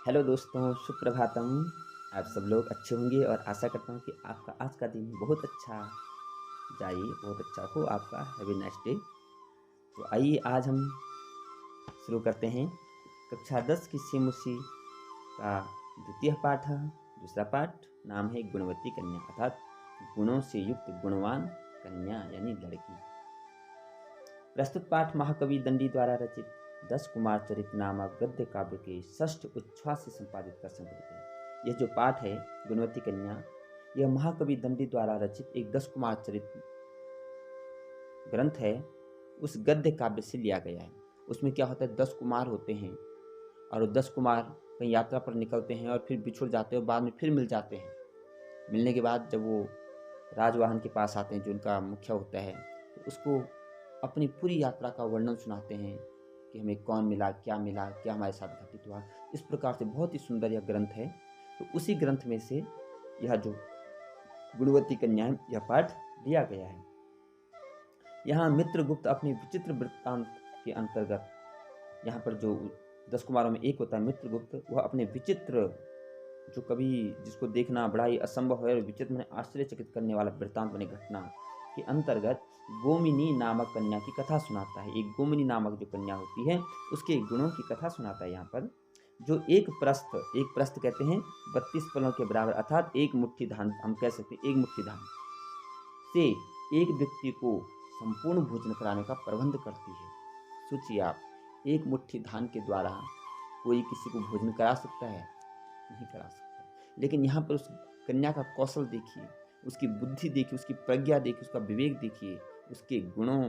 Hello दोस्तों, सुप्रभातम। आप सब लोग अच्छे होंगे और आशा करता हूँ कि आपका आज का दिन बहुत अच्छा जाए, बहुत अच्छा हो आपका। Have a nice day. तो आइए आज हम शुरू करते हैं कक्षा 10 की सेमुसी का द्वितीय पाठ है। दूसरा पाठ नाम है गुणवती कन्या, अर्थात गुणों से युक्त गुणवान कन्या यानी लड़की। प्रस्तुत पाठ महाकवि दंडी द्वारा रचित 10 कुमार चरित नामक गद्य काव्य के षष्ठ उच्छ्वास से संपादित कर संकलित है। यह जो पाठ है गुणवती कन्या, यह महाकवि दंडी द्वारा रचित एक 10 कुमार चरित ग्रंथ है। उस गद्य काव्य से लिया गया है। उसमें क्या होता है, 10 कुमार होते हैं और 10 कुमार कहीं यात्रा पर निकलते हैं और फिर बिछुड़ जाते हैं और बाद में फिर मिल जाते हैं। मिलने के बाद जब वो राजवाहन के पास आते हैं जो उनका मुखिया होता है, तो उसको अपनी पूरी यात्रा का वर्णन सुनाते हैं कि हमें कौन मिला, क्या हमारे साथ घटित हुआ। इस प्रकार से बहुत ही सुंदर यह ग्रंथ है। तो उसी ग्रंथ में से यह जो गुणवती कन्या है, यह पाठ दिया गया है। यहाँ मित्रगुप्त अपने विचित्र वृत्तांत के अंतर्गत, यहाँ पर जो 10 कुमारों में एक होता है मित्रगुप्त, वह अपने विचित्र, जो कभी जिसको देखना बड़ा ही असंभव है और विचित्र में आश्चर्यचकित करने वाला वृत्तांत बने घटना के अंतर्गत गोमिनी नामक कन्या की कथा सुनाता है। एक गोमिनी नामक जो कन्या होती है उसके गुणों की कथा सुनाता है। यहाँ पर जो एक प्रस्थ कहते हैं 32 पलों के बराबर, अर्थात एक मुट्ठी धान, हम कह सकते हैं एक मुट्ठी धान से एक व्यक्ति को संपूर्ण भोजन कराने का प्रबंध करती है। सोचिए आप, एक मुट्ठी धान के द्वारा कोई किसी को भोजन करा सकता है? नहीं करा सकता। लेकिन यहाँ पर उस कन्या का कौशल देखिए, उसकी बुद्धि देखिए, उसकी प्रज्ञा देखिए, उसका विवेक देखिए, उसके गुणों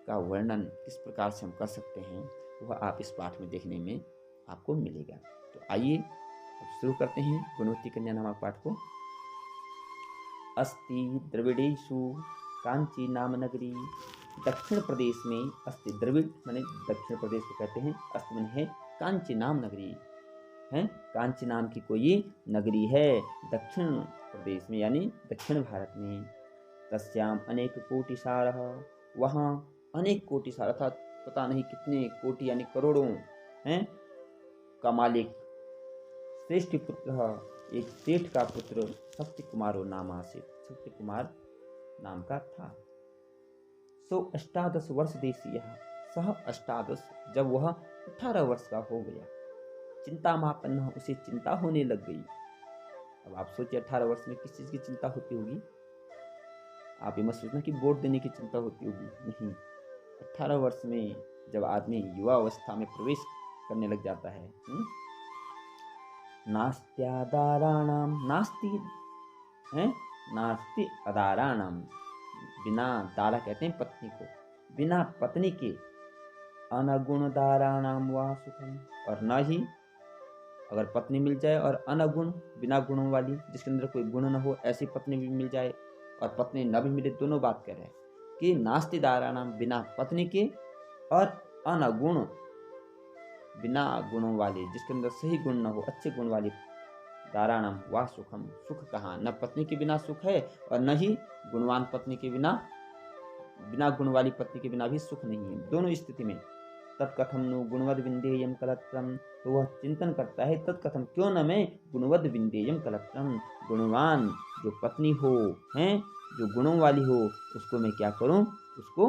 का वर्णन किस प्रकार से हम कर सकते हैं, वह आप इस पाठ में देखने में आपको मिलेगा। तो आइए अब शुरू करते हैं गुणवती कन्या नामक पाठ को। अस्ति द्रविड़ेषु कांची नाम नगरी। दक्षिण प्रदेश में अस्ति, द्रविड़ माने दक्षिण प्रदेश को कहते हैं, अस्ति माने है कांची नाम नगरी है। कांची नाम की कोई नगरी है दक्षिण प्रदेश में, यानी दक्षिण भारत में। तस्याम अनेक कोटिसारः, वहाँ अनेक कोटिसार अर्थात पता नहीं कितने कोटि यानी करोड़ों हैं का मालिक श्रेष्ठ पुत्र, एक सेठ का पुत्र शक्ति कुमारो नाम आसित, शक्ति कुमार नाम का था। सो 18 वर्ष देशीय, सह 18, जब वह 18 वर्ष का हो गया। चिंता मापन्न, उसे चिंता होने लग गई। अब आप सोचिए 18 वर्ष में किस चीज़ की चिंता होती होगी। आप ये मत सोचना कि वोट देने की चिंता होती होगी, नहीं। 18 वर्ष में जब आदमी युवा अवस्था में प्रवेश करने लग जाता है, नास्त्यादाराणाम, नास्ति है, नास्ति अदाराणाम, बिना दारा कहते हैं पत्नी को, बिना पत्नी के अनगुण दाराणाम वा सुखम, और न ही अगर पत्नी मिल जाए और अनगुण बिना गुणों वाली, जिसके अंदर कोई गुण न हो, ऐसी पत्नी भी मिल जाए और पत्नी न भी मिले, दोनों बात कह रहे हैं कि नास्ति दाराणाम, बिना पत्नी के, और अनगुण बिना गुणों वाली, जिसके अंदर सही गुण न हो, अच्छे गुण वाली, दाराणाम वा सुखम, सुख कहाँ, न पत्नी के बिना सुख है और न ही गुणवान पत्नी के बिना, बिना गुण वाली पत्नी के बिना भी सुख नहीं है। दोनों स्थिति में तत्कथम नु गुणवद विंदेयम कलत्रम, तो वह चिंतन करता है तत्कथम, क्यों न मैं गुणवद विंदेयम कलत्रम, गुणवान जो पत्नी हो, हैं जो गुणों वाली हो, उसको मैं क्या करूं, उसको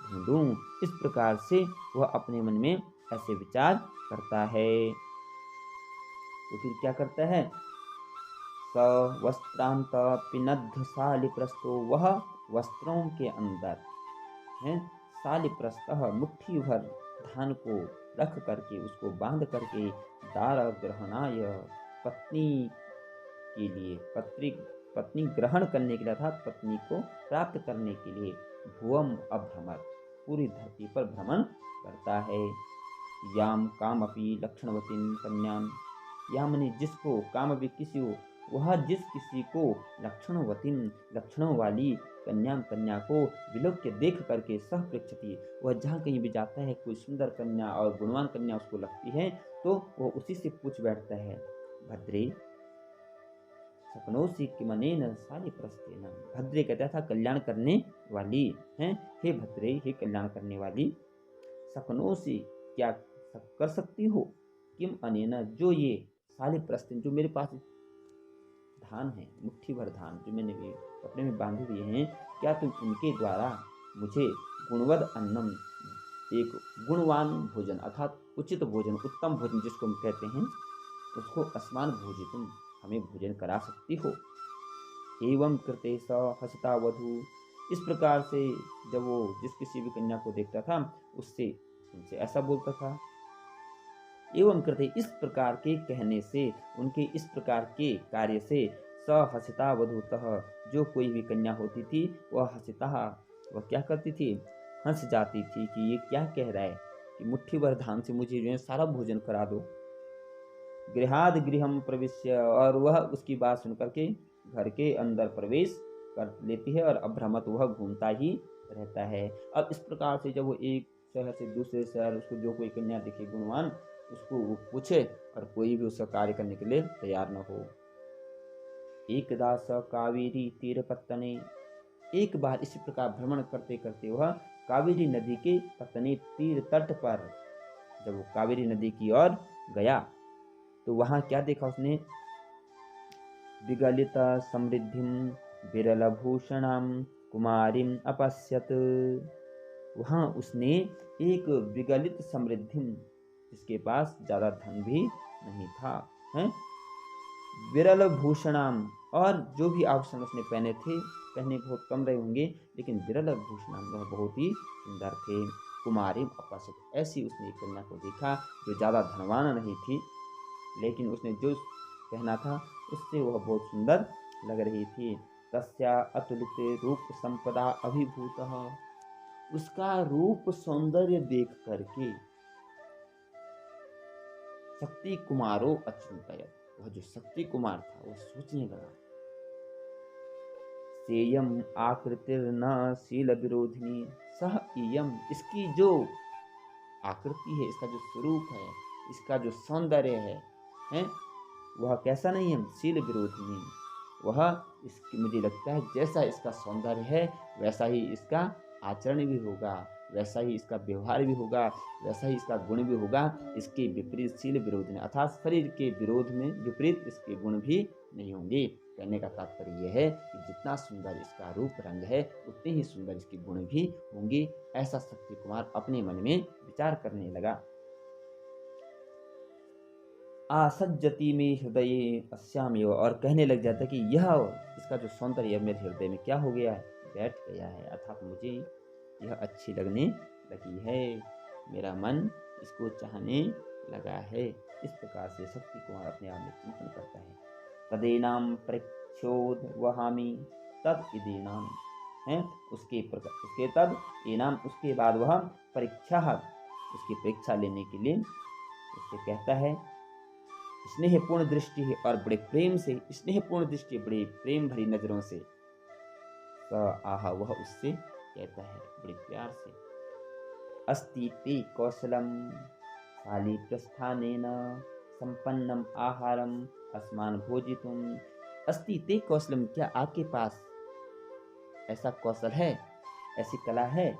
ढूंढूं। इस प्रकार से वह अपने मन में ऐसे विचार करता है। तो फिर क्या करता है, स वस्त्रांत पिनद्ध शालिप्रस्थो, वह वस्त्रों के अंदर है शालिप्रस्थः, मुट्ठी भर धान को रख करके, उसको बांध करके, दार ग्रहणाय, पत्नी के लिए, पत्नी ग्रहण करने के लिए, अर्थात पत्नी को प्राप्त करने के लिए, भुवम अभ्रमर, पूरी धरती पर भ्रमण करता है। याम कामपि लक्षणवतीं कन्याम, याम ने जिसको, काम भी किसी हो, वह जिस किसी को, लक्षणवतीं लक्षणों वाली, कन्या को विलोक्य देख करके, सह पृच्छति, वह जहाँ कहीं भी जाता है, कोई सुंदर कन्या और गुणवान कन्या उसको लगती है, तो वह उसी से पूछ बैठता है, भद्रे सपनोसी किमनेन शालिप्रस्थेन, भद्रे कहता था कल्याण करने वाली हैं, हे भद्रे, हे कल्याण करने वाली, सपनोसी क्या कर सकती हो किम अनेना, जो ये साले प्रस्थिन, जो मेरे पास धान है, मुट्ठी भर धान जो मैंने भी कपड़े में बांधे हुए हैं, क्या तुम उनके द्वारा मुझे गुणवद अन्नम, एक गुणवान भोजन अर्थात उचित भोजन, उत्तम भोजन जिसको हम कहते हैं, उसको अस्मान भोजितुम, हमें भोजन करा सकती हो। एवं कृते स हसता वधू, इस प्रकार से जब वो जिस किसी भी कन्या को देखता था उससे उनसे ऐसा बोलता था। एवं कृते, इस प्रकार के कहने से, उनके इस प्रकार के कार्य से, स हसिता वधूतः, जो कोई भी कन्या होती थी वह हसिता, वह क्या करती थी, हंस जाती थी कि ये क्या कह रहा है कि मुट्ठी भर धान से मुझे जो है सारा भोजन करा दो। गृहाद गृहम प्रविश्य, और वह उसकी बात सुनकर के घर के अंदर प्रवेश कर लेती है और अभ्रमत वह घूमता ही रहता है। अब इस प्रकार से जब वो एक शहर से दूसरे शहर, उसको जो कोई कन्या दिखे गुणवान, उसको वो पूछे और कोई भी उसका कार्य करने के लिए तैयार न हो। एकदा स कावेरी तीर पत्तने, एक बार इसी प्रकार भ्रमण करते करते वह कावेरी नदी के पत्तने तीर तट पर, जब वो कावेरी नदी की ओर गया तो वहां क्या देखा उसने, विगलित समृद्धिम विरलभूषणम कुमारीम अपश्यत, वहां उसने एक विगलित समृद्धिम, जिसके पास ज्यादा धन भी नहीं था, है, विरल भूषणाम, और जो भी आभूषण उसने पहने थे, पहने बहुत कम रहे होंगे, लेकिन विरल भूषणाम, वह बहुत ही सुंदर थे। कुमारी अपश्यत, ऐसी उसने एक कन्या को देखा जो ज्यादा धनवान नहीं थी, लेकिन उसने जो पहना था उससे वह बहुत सुंदर लग रही थी। तस्या अतुलित रूप संपदा अभिभूतः, उसका रूप सौंदर्य देख करके शक्ति कुमारो अचिंतयत्, वह जो शक्ति कुमार था वो सोचने लगा, सेयम आकृतिर्न शील विरोधिनी सह इयम, इसकी जो आकृति है, इसका जो स्वरूप है, इसका जो सौंदर्य है, वह कैसा नहीं है, शील विरोधिनी, वह इसकी, मुझे लगता है जैसा इसका सौंदर्य है वैसा ही इसका आचरण भी होगा, वैसा ही इसका व्यवहार भी होगा, वैसा ही इसका गुण भी होगा। इसके विपरीत शील विरोधी, अर्थात शरीर के विरोध में विपरीत इसके गुण भी नहीं होंगे। कहने का तात्पर्य यह है कि जितना सुंदर इसका रूप रंग है उतने ही सुंदर इसके गुण भी होंगे। ऐसा शक्ति कुमार अपने मन में विचार करने लगा। आसज्जति में हृदय अस्यामेव, और कहने लग जाता कि यह इसका जो सौंदर्य मेरे हृदय में क्या हो गया है, बैठ गया है, अर्थात मुझे यह अच्छी लगने लगी है, मेरा मन इसको चाहने लगा है। इस प्रकार से शक्ति कुमार अपने आप में चिंतन करता है। तदेनाम परीक्षोद वहामी तद इदेनाम, है उसके तद इनाम, उसके बाद वह परीक्षा, उसकी परीक्षा लेने के लिए उससे कहता है, स्नेहपूर्ण दृष्टि है और बड़े प्रेम से, स्नेहपूर्ण दृष्टि बड़े प्रेम भरी नजरों से, आहा, वह उससे कहता है बड़े प्यार से, अस्ति ते कौशलम शाली प्रस्थानेन संपन्नम आहारम अस्मान भोजितुम, अस्ति ते कौशलम, क्या आपके पास ऐसा कौशल है, ऐसी कला है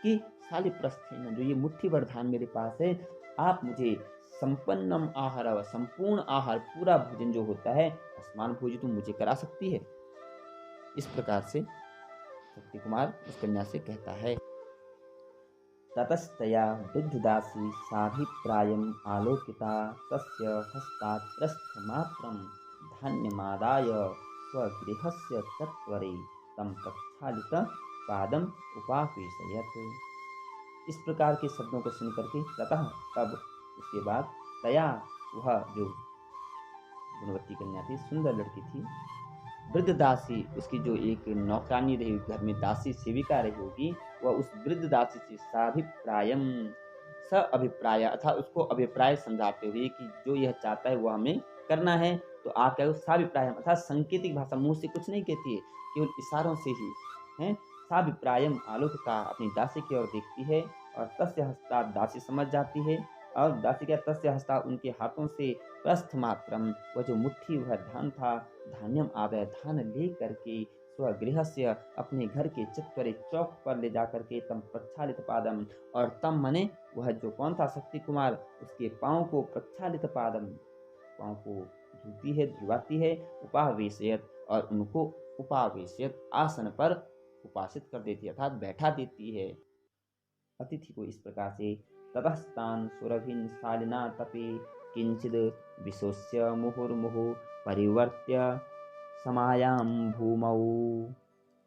कि शाली प्रस्थानेन, जो ये मुट्ठी भर धान मेरे पास है, आप मुझे संपन्नम आहार, संपूर्ण आहार, पूरा भोजन जो होता है, अस्मान भोजितुम, मुझे करा सकती है। इस प्रकार से शक्ति कुमार उस कन्या से कहता है। ततस्तया वृद्धदासी साभिप्रायम् आलोकिता तस्य हस्तात् प्रस्थमात्रं धान्यमादाय स्वगृहस्य तत्वरे तं प्रक्षालित पादम उपावेशयत्। इस प्रकार के शब्दों को सुन करके ततः, तब, उसके बाद, तया, वह जो गुणवती कन्या थी, सुंदर लड़की थी, वृद्ध दासी, उसकी जो एक नौकरानी रही, घर में दासी सेविका रही होगी, वह उस वृद्ध दासी से साभिप्रायम, स अभिप्राय, अर्थात उसको अभिप्राय समझाते हुए कि जो यह चाहता है वो हमें करना है, तो आप क्या हो, साभिप्रायम, अर्थात सांकेतिक भाषा, मुंह से कुछ नहीं कहती है, केवल इशारों से ही है। साभिप्रायम आलोकिता, अपनी दासी की ओर देखती है, और तस्य हस्ता, दासी समझ जाती है, और दासी क्या, तस्य हस्ता, उनके हाथों से प्रस्थ मात्रम, वह जो मुट्ठी भर धान था, धान्यम आदाय, धान ले करके स्वगृहस्य अपने घर के चित्तरे चौक पर ले जाकर के तम प्रक्षालित पादम, और तम मने वह जो कौन था शक्ति कुमार, उसके पाँव को प्रक्षालित पादम, पाँव को धुलती है धुलवाती है, उपावेशयत और उनको उपावेशयत आसन पर उपासित कर देती है अर्थात बैठा देती है अतिथि को। इस प्रकार से ततस्तान सुरभिन शालिना तपे किंचिद विशोष्य मुहुर्मुहु परिवर्त्य समायाम भूमौ।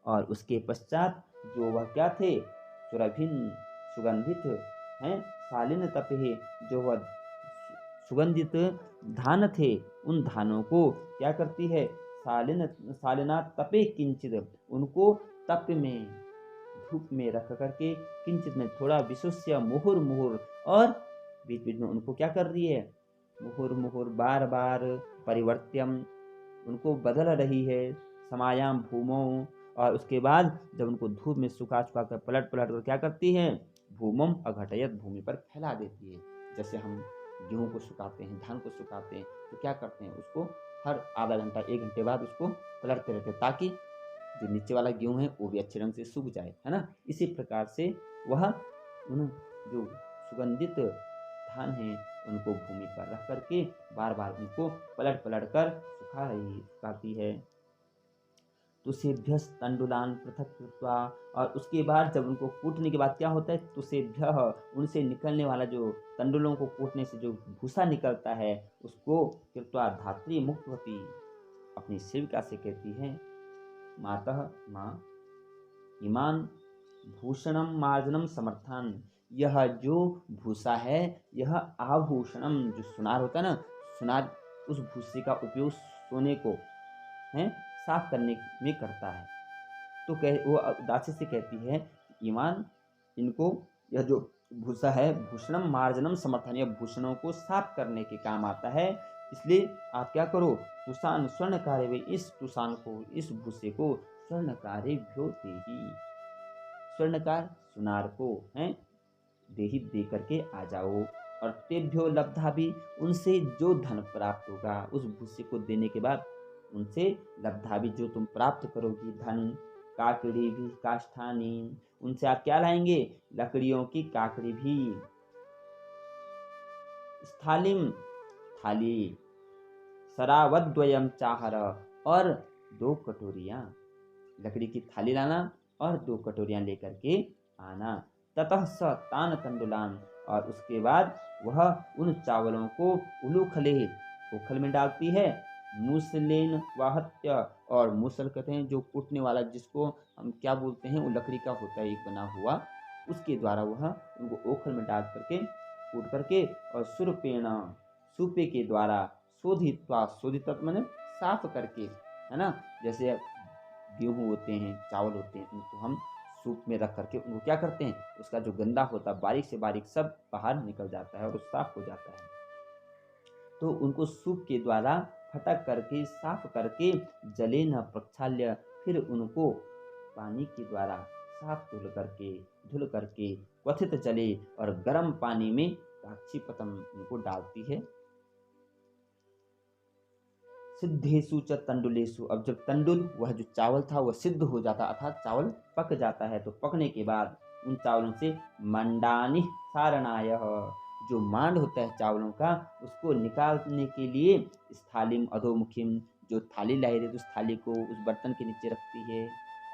और उसके पश्चात जो वह क्या थे, सुरभिन सुगंधित हैं, शालिन तपे जो वह सुगंधित धान थे, उन धानों को क्या करती है, शालिना तपे किंचित, उनको तप में धूप में रख करके, किंचित में थोड़ा, विशुष्य मुहुर मुहुर, और बीच बीच में उनको क्या कर रही है, मुहुर मुहुर बार बार, परिवर्त्यम उनको बदल रही है, समायाम भूमो, और उसके बाद जब उनको धूप में सुखा सुखा कर पलट पलट कर क्या करती है, भूमम अघटयत भूमि पर फैला देती है। जैसे हम गेहूं को सुखाते हैं, धान को सुखाते हैं, तो क्या करते हैं, उसको हर आधा घंटा 1 घंटे बाद उसको पलटते रहते हैं, ताकि जो नीचे वाला गेहूं है वो भी अच्छे ढंग से सूख जाए, है ना। इसी प्रकार से वह उन जो सुगंधित धान है उनको भूमि पर रख करके बार बार उनको पलट पलट कर सुखाती है। तुसेभ्य तंडुलान पृथक कृत्वा, और उसके बाद जब उनको कूटने के बाद क्या होता है, तुसेभ्य उनसे निकलने वाला जो तंडुलों को कूटने से जो भूसा निकलता है उसको कृत्वा धात्री मुक्त होती, अपनी सेविका से कहती है, मातः माँ इमान भूषणम मार्जनम समर्थान, यह जो भूसा है यह आभूषणम, जो सुनार होता है ना, सुनार उस भूसे का उपयोग सोने को है साफ करने में करता है। तो वो दासी से कहती है, ईमान इनको यह जो भूसा है भूषणम मार्जनम समर्थन, यह भूषणों को साफ करने के काम आता है, इसलिए आप क्या करो, तुषान स्वर्ण कार्य वे, इस तुषान को, इस भूसे को स्वर्ण कार्य भ्यो देही, स्वर्णकार सुनार को है देही दे करके आ जाओ। और तेभ्यो लब्धा भी, उनसे जो धन प्राप्त होगा उस भूसे को देने के बाद, उनसे लब्धा भी जो तुम प्राप्त करोगी धन, काकड़ी भी काष्ठानी, उनसे आप क्या लाएंगे, लकड़ियों की काकड़ी भी, स्थालिम थाली, सरावद्वयम चाहर, और 2 कटोरियां, लकड़ी की थाली लाना और 2 कटोरियां लेकर के आना। ततः स तान तंडुलान, और उसके बाद वह उन चावलों को उलूखले, उखल में डालती है, मूसलेन वाहत्य, और मूसल कहते हैं जो कूटने वाला, जिसको हम क्या बोलते हैं, वो लकड़ी का होता है एक बना हुआ, उसके द्वारा वह उनको ओखल में डाल करके कूट करके, और सुरपेण सूपे के द्वारा, शोधित्वा, शोधित मैंने साफ करके, है ना, जैसे गेहूँ होते हैं, चावल होते हैं, उनको हम सूप में रख करके उनको क्या करते हैं, उसका जो गंदा होता है बारीक से बारीक सब बाहर निकल जाता है और साफ हो जाता है। तो उनको सूप के द्वारा फटक करके साफ करके, जले न प्रक्षाल्य, फिर उनको पानी के द्वारा साफ धुल करके क्वथित जले और गर्म पानी में साक्षीपतम उनको डालती है। सिद्धेशु च तंडुलेशु, अब जब तंडुल वह जो चावल था वह सिद्ध हो जाता, अर्थात चावल पक जाता है, तो पकने के बाद उन चावलों से मंडानी सारणाय, जो मांड होता है चावलों का उसको निकालने के लिए, स्थालिम अधोमुखिम, जो थाली लाई रहती उस थाली को उस बर्तन के नीचे रखती है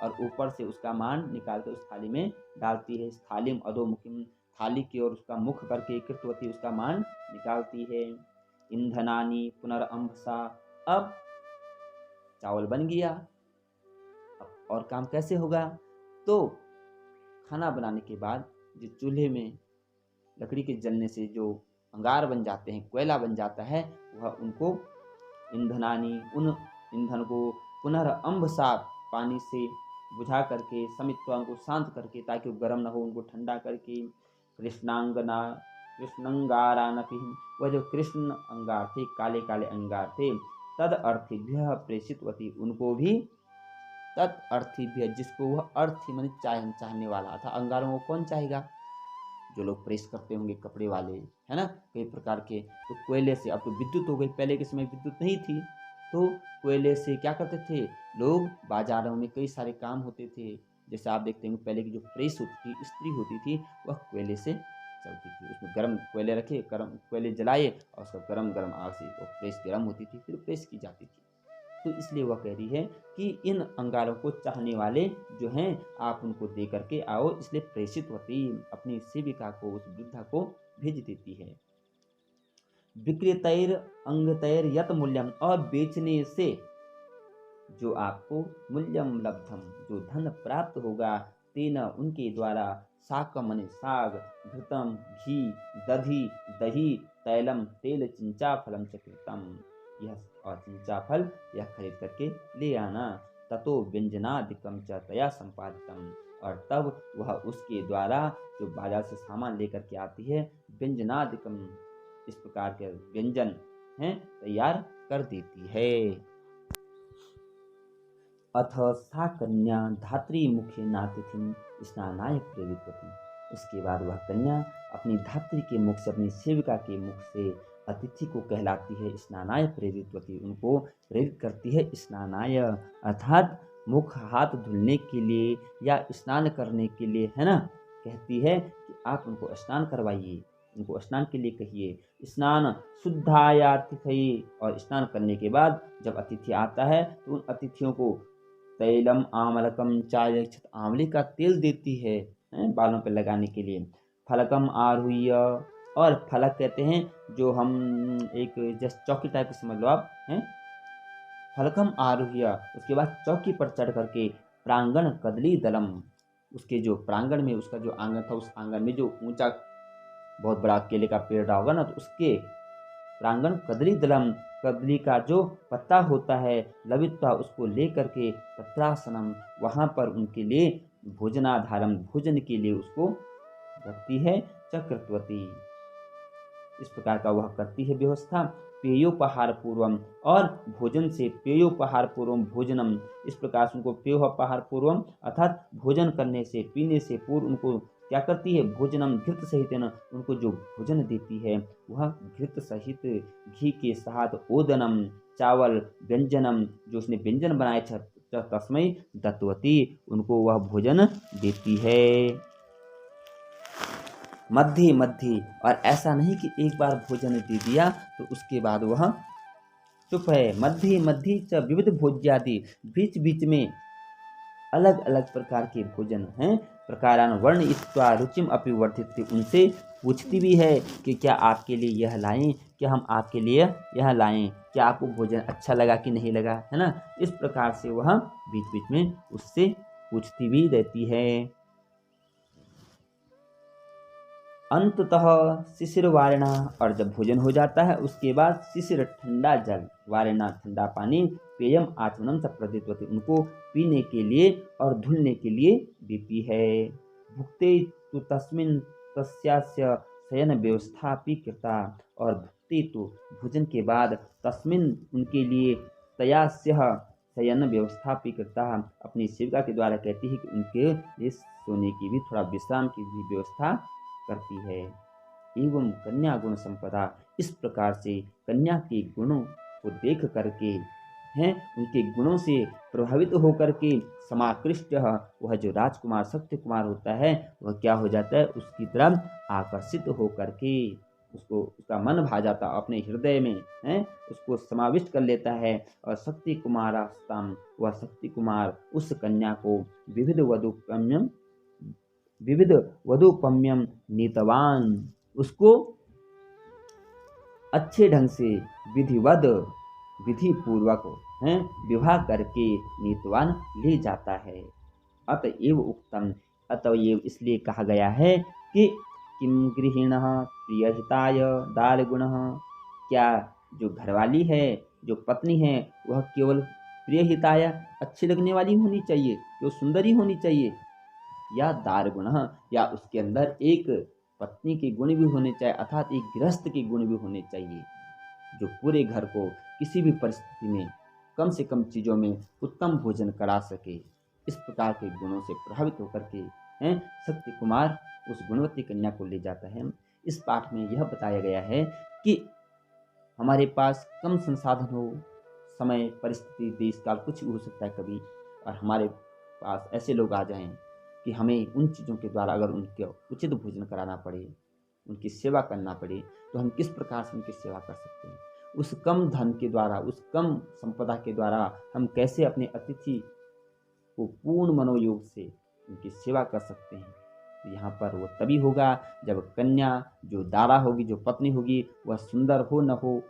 और ऊपर से उसका मांड निकाल कर उस थाली में डालती है। स्थालिम अधोमुखिम, थाली की ओर उसका मुख करके कृतवती उसका मांड निकालती है। ईंधनानी पुनरअंभसा, अब चावल बन गया, अब और काम कैसे होगा, तो खाना बनाने के बाद जो चूल्हे में लकड़ी के जलने से जो अंगार बन जाते हैं, कोयला बन जाता है, वह उनको ईंधनानी, उन ईंधन को पुनरअंभसा, पानी से बुझा करके, समित्वा को शांत करके ताकि वो गर्म ना हो, उनको ठंडा करके, कृष्णंगारानपि, वह जो कृष्ण अंगार थे, काले काले अंगार थे, तद अर्थिभ्य प्रेषितवती, उनको भी तद अर्थिभ्य, जिसको वह अर्थी माने चाहने वाला था, अंगारों को कौन चाहेगा, जो लोग प्रेस करते होंगे कपड़े वाले, है ना, कई प्रकार के, तो कोयले से, अब तो विद्युत हो गई, पहले के समय विद्युत नहीं थी, तो कोयले से क्या करते थे लोग, बाजारों में कई सारे काम होते थे। जैसे आप देखते हैं पहले की जो प्रेस होती थी, इस्त्री होती थी, वह कोयले से चलती थी। उसमें गर्म कोयले रखे, गर्म कोयले जलाए और उसका गरम गरम आग से वो प्रेस गर्म होती थी, फिर प्रेस की जाती थी। तो इसलिए वह कह रही है कि इन अंगारों को चाहने वाले जो हैं आप उनको दे करके आओ, इसलिए प्रेषित होती अपनी सेविका को, उस वृद्धा को भेज देती है। विक्रेतैर अंगतैर यत मूल्यम, और बेचने से जो आपको मूल्यम लब्धम, जो धन प्राप्त होगा, तेना उनके द्वारा, साकम मने साग, घृतम घी, दधी दही, तैलम तेल, चिंचा फलम चकृतम, यह और चिंचा फल यह खरीद करके ले आना। ततो व्यंजनादिकम च तया संपादितम, और तब वह उसके द्वारा जो बाजार से सामान लेकर के आती है, व्यंजनादिकम इस प्रकार के व्यंजन हैं तैयार कर देती है। अथ सा कन्या धात्री मुखे नातिथिम स्नानाय प्रेरितवती, उसके बाद वह कन्या अपनी धात्री के मुख से, अपनी सेविका के मुख से अतिथि को कहलाती है स्नानाय प्रेरितवती, उनको प्रेरित करती है स्नानाय, अर्थात मुख हाथ धुलने के लिए या स्नान करने के लिए, है ना। कहती है कि आप उनको स्नान करवाइए, उनको स्नान के लिए कहिए। स्नान शुद्धायातिथि, और स्नान करने के बाद जब अतिथि आता है तो उन अतिथियों को तैलम आमलकम चाय, आंवले का तेल देती है बालों पर लगाने के लिए। फलकम आरुह्य, और फलक कहते हैं जो हम एक जस्ट चौकी टाइप समझ लो आप हैं। फलकम आरुह्य, उसके बाद चौकी पर चढ़ करके प्रांगण कदली दलम, उसके जो प्रांगण में उसका जो आंगन था, उस आंगन में जो ऊंचा बहुत बड़ा केले का पेड़ रहा होगा ना, तो उसके प्रांगण कदली दलम, कदली का जो पत्ता होता है लवित्वा, उसको लेकर के पत्रासनम, वहां पर उनके लिए भोजनाधारम, भोजन के लिए उसको रखती है। चक्रत्वती, इस प्रकार का वह करती है व्यवस्था। पेयोपहार पूर्वम, और भोजन से पेयोपहार पूर्वम भोजनम, इस प्रकार से उनको पेयोपहार पूर्वम अर्थात भोजन करने से, पीने से पूर्व उनको क्या करती है, भोजनम घृत सहित, न उनको जो भोजन देती है वह घृत सहित घी के साथ, ओदनम चावल, व्यंजनम जो उसने व्यंजन बनाए तस्मै दत्तवती, उनको वह भोजन देती है। मध्य मध्य, और ऐसा नहीं कि एक बार भोजन दे दिया तो उसके बाद वह चुप है। मध्य मध्य च विविध भोज्यादि, बीच बीच में अलग अलग प्रकार के भोजन हैं। प्रकारान वर्ण इत्वा रुचिम अपि वर्धित, उनसे पूछती भी है कि क्या आपके लिए यह लाएं, क्या हम आपके लिए यह लाएं, क्या आपको भोजन अच्छा लगा कि नहीं लगा, है ना। इस प्रकार से वह बीच बीच में उससे पूछती भी रहती है। अंततः शिशिर वारणा, और जब भोजन हो जाता है उसके बाद शिशिर ठंडा जल, वारणा ठंडा पानी, पेयम आचमनम च प्रदित्वती, उनको पीने के लिए और धुलने के लिए देती है। भुक्ते तो तस्मिन तस्यास्य शयन व्यवस्थापि कृता, और भुक्ते तो भोजन के बाद तस्मिन उनके लिए तयास्य शयन व्यवस्थापि कृता, अपनी सेविका के द्वारा कहती है कि उनके लिए सोने की भी, थोड़ा विश्राम की भी व्यवस्था करती है। एवं कन्या गुण संपदा, इस प्रकार से कन्या के गुणों को देख करके हैं, उनके गुणों से प्रभावित होकर के समाकृष्ट, वह जो राजकुमार सत्य कुमार होता है वह क्या हो जाता है, उसकी तरफ आकर्षित होकर के उसको, उसका मन भा जाता अपने हृदय में है, उसको समाविष्ट कर लेता है। और शक्ति कुमारास्तम, वह शक्ति कुमार उस कन्या को विविध वधुपम्यम नीतवान, उसको अच्छे ढंग से विधिवत, विधि पूर्वक है विवाह करके नीतवान ले जाता है। अतएव उक्तम, अतएव इसलिए कहा गया है कि किम गृहिणः प्रियहिताय दारगुणः, क्या जो घरवाली है, जो पत्नी है, वह केवल प्रियहिताय अच्छी लगने वाली होनी चाहिए, जो सुंदरी होनी चाहिए, या दारगुण, या उसके अंदर एक पत्नी के गुण भी होने चाहिए, अर्थात एक गृहस्थ के गुण भी होने चाहिए, जो पूरे घर को किसी भी परिस्थिति में कम से कम चीज़ों में उत्तम भोजन करा सके। इस प्रकार के गुणों से प्रभावित होकर के हैं सत्य कुमार उस गुणवती कन्या को ले जाता है। इस पाठ में यह बताया गया है कि हमारे पास कम संसाधन हो, समय, परिस्थिति, देश काल कुछ भी हो सकता है कभी, और हमारे पास ऐसे लोग आ जाएं कि हमें उन चीज़ों के द्वारा अगर उनके उचित भोजन कराना पड़े, उनकी सेवा करना पड़े, तो हम किस प्रकार से उनकी सेवा कर सकते हैं। उस कम धन के द्वारा, उस कम संपदा के द्वारा हम कैसे अपने अतिथि को पूर्ण मनोयोग से उनकी सेवा कर सकते हैं। तो यहाँ पर वो तभी होगा जब कन्या जो दारा होगी, जो पत्नी होगी, वह सुंदर हो न हो,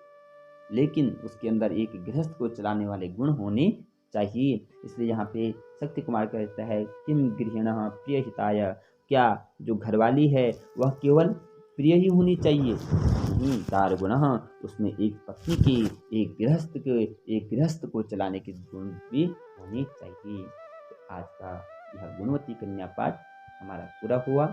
लेकिन उसके अंदर एक गृहस्थ को चलाने वाले गुण होने चाहिए। इसलिए यहाँ पे शक्ति कुमार कहता है, किम गृहिणः प्रिय हिताय, क्या जो घरवाली है वह केवल प्रिय ही होनी चाहिए, नहीं, दार गुणः, उसमें एक पत्नी के, एक गृहस्थ को चलाने के गुण भी होने चाहिए। तो आज का यह गुणवती कन्या पाठ हमारा पूरा हुआ।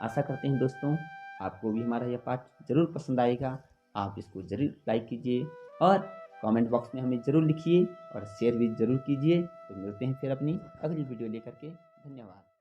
आशा करते हैं दोस्तों आपको भी हमारा यह पाठ जरूर पसंद आएगा। आप इसको जरूर लाइक कीजिए और कमेंट बॉक्स में हमें ज़रूर लिखिए और शेयर भी ज़रूर कीजिए। तो मिलते हैं फिर अपनी अगली वीडियो लेकर के। धन्यवाद।